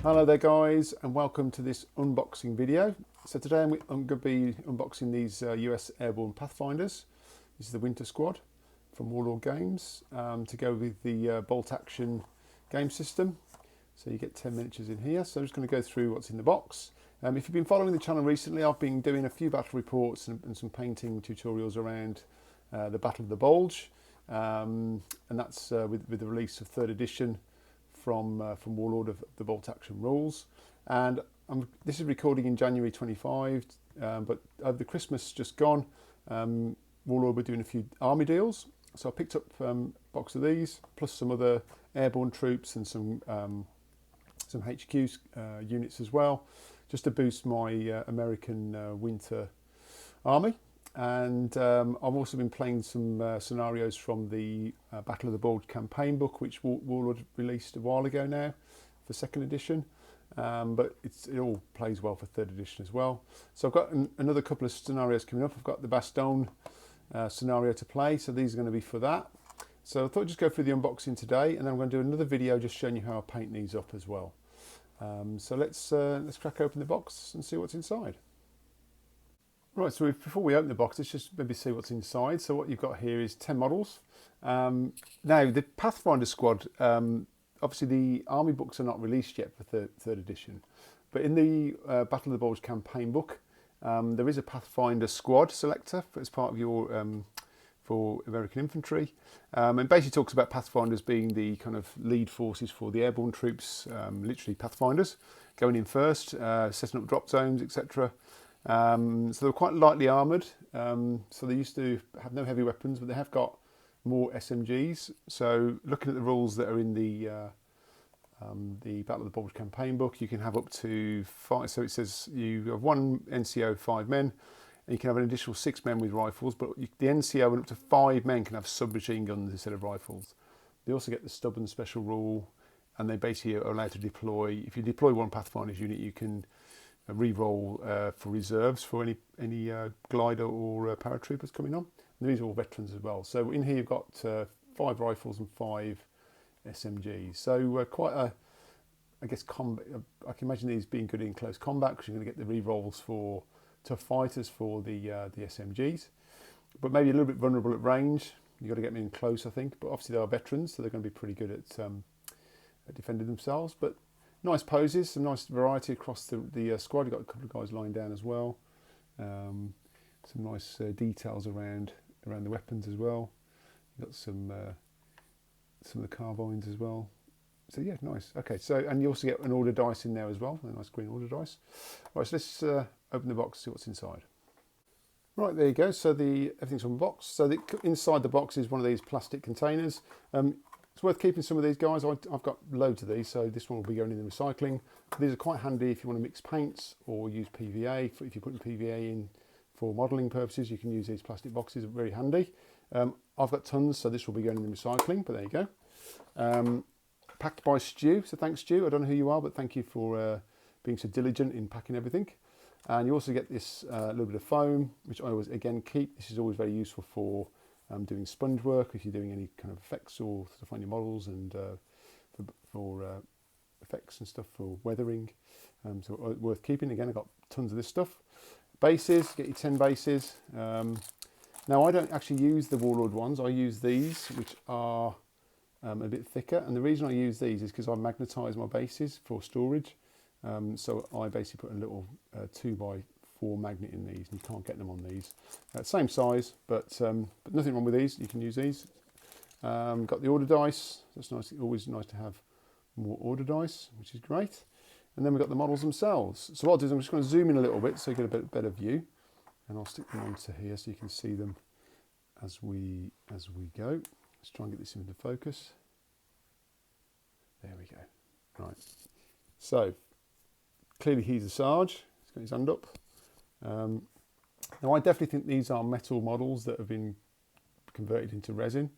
Hello there guys, and welcome to this unboxing video. So today I'm going to be unboxing these US Airborne Pathfinders. This is the Winter Squad from Warlord Games to go with the bolt action game system. So you get 10 miniatures in here. So I'm just going to go through what's in the box. If you've been following the channel recently, I've been doing a few battle reports and some painting tutorials around the Battle of the Bulge, and that's with the release of 3rd edition from Warlord of the bolt action rules. And this is recording in January 25, but over the Christmas just gone, Warlord were doing a few army deals. So I picked up a box of these, plus some other airborne troops and some HQ units as well, just to boost my American winter army. And I've also been playing some scenarios from the Battle of the Bulge campaign book, which Warlord released a while ago now for 2nd edition, but it all plays well for 3rd edition as well. So I've got another couple of scenarios coming up. I've got the Bastogne scenario to play, so these are going to be for that. So I thought I'd just go through the unboxing today, and then I'm going to do another video just showing you how I paint these up as well. So let's crack open the box and see what's inside. Right, so before we open the box, let's just maybe see what's inside. So what you've got here is 10 models. Now, the Pathfinder squad, obviously the army books are not released yet for 3rd edition, but in the Battle of the Bulge campaign book, there is a Pathfinder squad selector as part of your for American infantry, and basically talks about Pathfinders being the kind of lead forces for the airborne troops, literally Pathfinders, going in first, setting up drop zones, etc. So they're quite lightly armoured, so they used to have no heavy weapons, but they have got more SMGs. So looking at the rules that are in the Battle of the Bulge campaign book, you can have up to 5, so it says you have 1 NCO 5 men, and you can have an additional 6 men with rifles, but the NCO and up to 5 men can have submachine guns instead of rifles. They also get the stubborn special rule, and they basically are allowed to deploy. If you deploy 1 Pathfinder's unit, you can re-roll for reserves for any glider or paratroopers coming on. And these are all veterans as well. So in here you've got 5 rifles and 5 SMGs. So quite a, I guess, combat. I can imagine these being good in close combat because you're going to get the re-rolls for tough fighters for the SMGs. But maybe a little bit vulnerable at range. You've got to get them in close, I think. But obviously they are veterans, so they're going to be pretty good at defending themselves. But nice poses, some nice variety across the squad. You've got a couple of guys lying down as well. Some nice details around the weapons as well. You've got some of the carbines as well. So yeah, nice. Okay, so and you also get an order dice in there as well, a nice green order dice. Right, so let's open the box, see what's inside. Right, there you go. So everything's on the box. So inside the box is one of these plastic containers. It's worth keeping some of these guys. I've got loads of these, so this one will be going in the recycling. These are quite handy if you want to mix paints or use PVA. If you're putting PVA in for modelling purposes, you can use these plastic boxes. Very handy. I've got tons, so this will be going in the recycling, but there you go. Packed by Stu, so thanks Stu. I don't know who you are, but thank you for being so diligent in packing everything. And you also get this little bit of foam, which I always, again, keep. This is always very useful for doing sponge work, if you're doing any kind of effects or stuff on your models, and for effects and stuff for weathering. So worth keeping. Again, I've got tons of this stuff. Bases, get your 10 bases. Now I don't actually use the Warlord ones, I use these, which are a bit thicker, and the reason I use these is because I magnetise my bases for storage. So I basically put a little 2x4 magnet in these, and you can't get them on these. Same size, but nothing wrong with these. You can use these. Got the order dice. That's nice. Always nice to have more order dice, which is great. And then we've got the models themselves. So what I'll do is I'm just going to zoom in a little bit so you get a bit better view, and I'll stick them onto here so you can see them as we go. Let's try and get this into focus. There we go. Right. So clearly he's a Sarge. He's got his hand up. Now I definitely think these are metal models that have been converted into resin.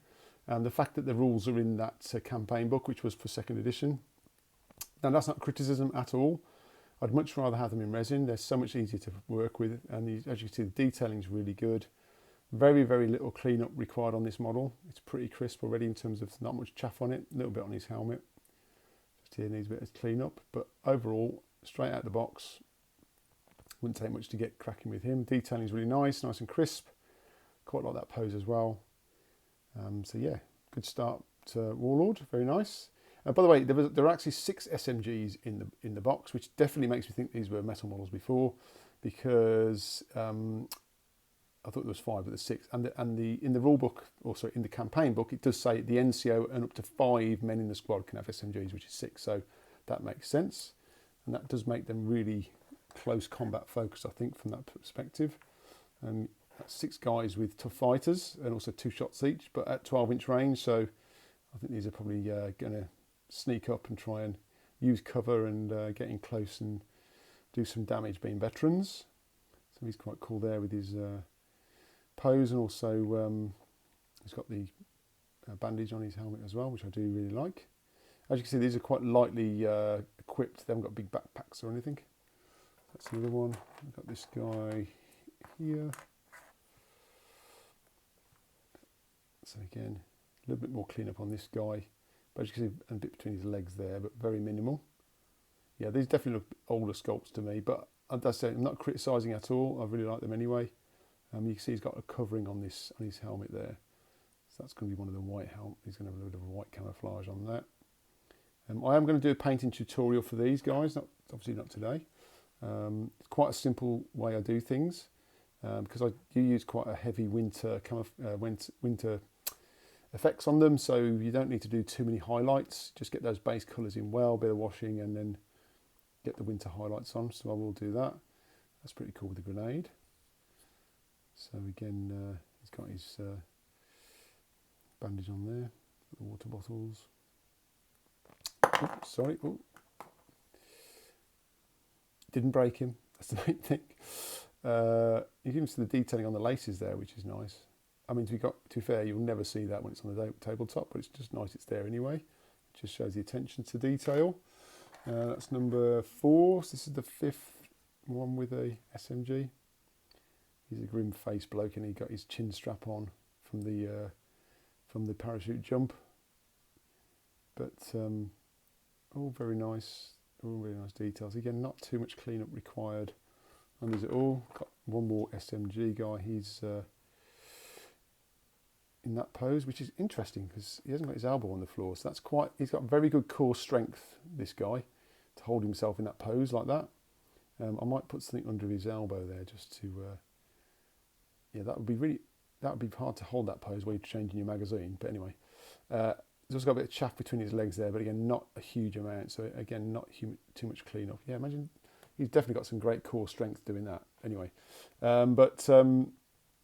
The fact that the rules are in that campaign book, which was for 2nd edition, now that's not criticism at all. I'd much rather have them in resin. They're so much easier to work with, and as you can see, the detailing is really good. Very, very little cleanup required on this model. It's pretty crisp already in terms of not much chaff on it. A little bit on his helmet. chest here needs a bit of clean up, but overall, straight out the box, wouldn't take much to get cracking with him. Detailing is really nice and crisp. Quite like that pose as well. So yeah, good start to Warlord, very nice. By the way, there are actually 6 SMGs in the box, which definitely makes me think these were metal models before, because I thought there was 5, but there's 6. And in the rule book, also in the campaign book, it does say the NCO and up to 5 men in the squad can have SMGs, which is 6. So that makes sense, and that does make them really close combat focused, I think, from that perspective. That's 6 guys with tough fighters and also 2 shots each, but at 12-inch range. So I think these are probably going to sneak up and try and use cover and get in close and do some damage, being veterans. So he's quite cool there with his pose, and also he's got the bandage on his helmet as well, which I do really like. As you can see, these are quite lightly equipped. They haven't got big backpacks or anything. That's another one. I've got this guy here. So again, a little bit more cleanup on this guy. But as you can see, a bit between his legs there, but very minimal. Yeah, these definitely look older sculpts to me, but as I say, I'm not criticising at all. I really like them anyway. You can see he's got a covering on his helmet there. So that's going to be one of the white helmet. He's going to have a little bit of white camouflage on that. I am going to do a painting tutorial for these guys, obviously not today. It's quite a simple way I do things, because I do use quite a heavy winter effects on them, so you don't need to do too many highlights. Just get those base colours in well, bit of washing, and then get the winter highlights on. So I will do that. That's pretty cool with the grenade. So again, he's got his bandage on there, the water bottles. Oops, sorry, ooh. Didn't break him, that's the main thing. You can see the detailing on the laces there, which is nice. I mean, to be fair, you'll never see that when it's on the tabletop, but it's just nice it's there anyway. It just shows the attention to detail. That's number 4. So this is the 5th one with a SMG. He's a grim-faced bloke, and he got his chin strap on from the parachute jump. But all very nice details. Again, not too much cleanup required on these at all. Got one more SMG guy. He's in that pose, which is interesting because he hasn't got his elbow on the floor. So he's got very good core strength, this guy, to hold himself in that pose like that. I might put something under his elbow there just to, yeah, that would be hard to hold that pose while you're changing your magazine. But anyway, he's also got a bit of chaff between his legs there, but again, not a huge amount. So again, not too much cleanup. Yeah, imagine he's definitely got some great core strength doing that. Anyway, but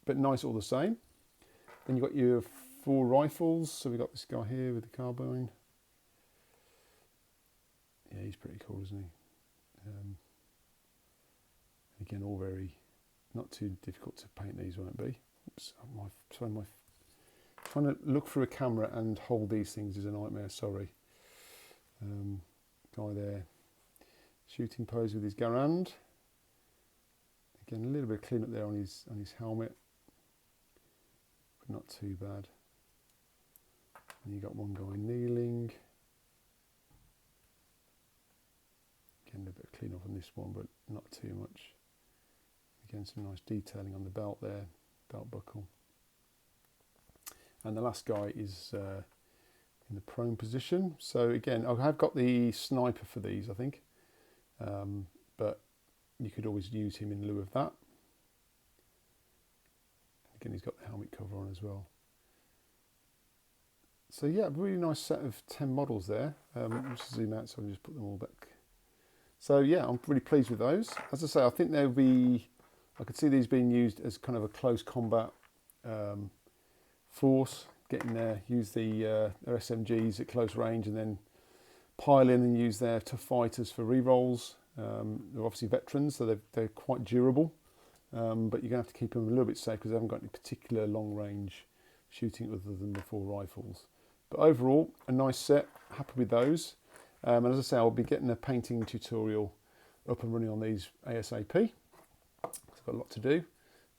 nice all the same. Then you've got your 4 rifles. So we've got this guy here with the carbine. Yeah, he's pretty cool, isn't he? Again, all very, not too difficult to paint these, won't be. Oops, trying to look through a camera and hold these things is a nightmare, sorry. Guy there, shooting pose with his Garand. Again, a little bit of clean up there on his helmet, but not too bad. And you got one guy kneeling. Again, a bit of clean up on this one, but not too much. Again, some nice detailing on the belt there, belt buckle. And the last guy is in the prone position. So again, I have got the sniper for these, I think. But you could always use him in lieu of that. Again, he's got the helmet cover on as well. So yeah, really nice set of 10 models there. Just zoom out so I can just put them all back. So yeah, I'm really pleased with those. As I say, I think they'll be, I could see these being used as kind of a close combat force, getting there, use their SMGs at close range, and then pile in and use their tough fighters for re-rolls. They're obviously veterans, so they're quite durable, but you're going to have to keep them a little bit safe because they haven't got any particular long range shooting other than the 4 rifles. But overall, a nice set, happy with those. And as I say, I'll be getting a painting tutorial up and running on these ASAP. So I've got a lot to do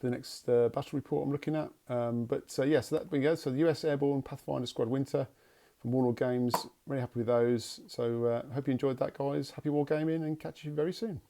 for the next battle report I'm looking at. Yeah, so that we go. So the US Airborne Pathfinder Squad Winter from Warlord Games. Very happy with those. So hope you enjoyed that, guys. Happy wargaming, and catch you very soon.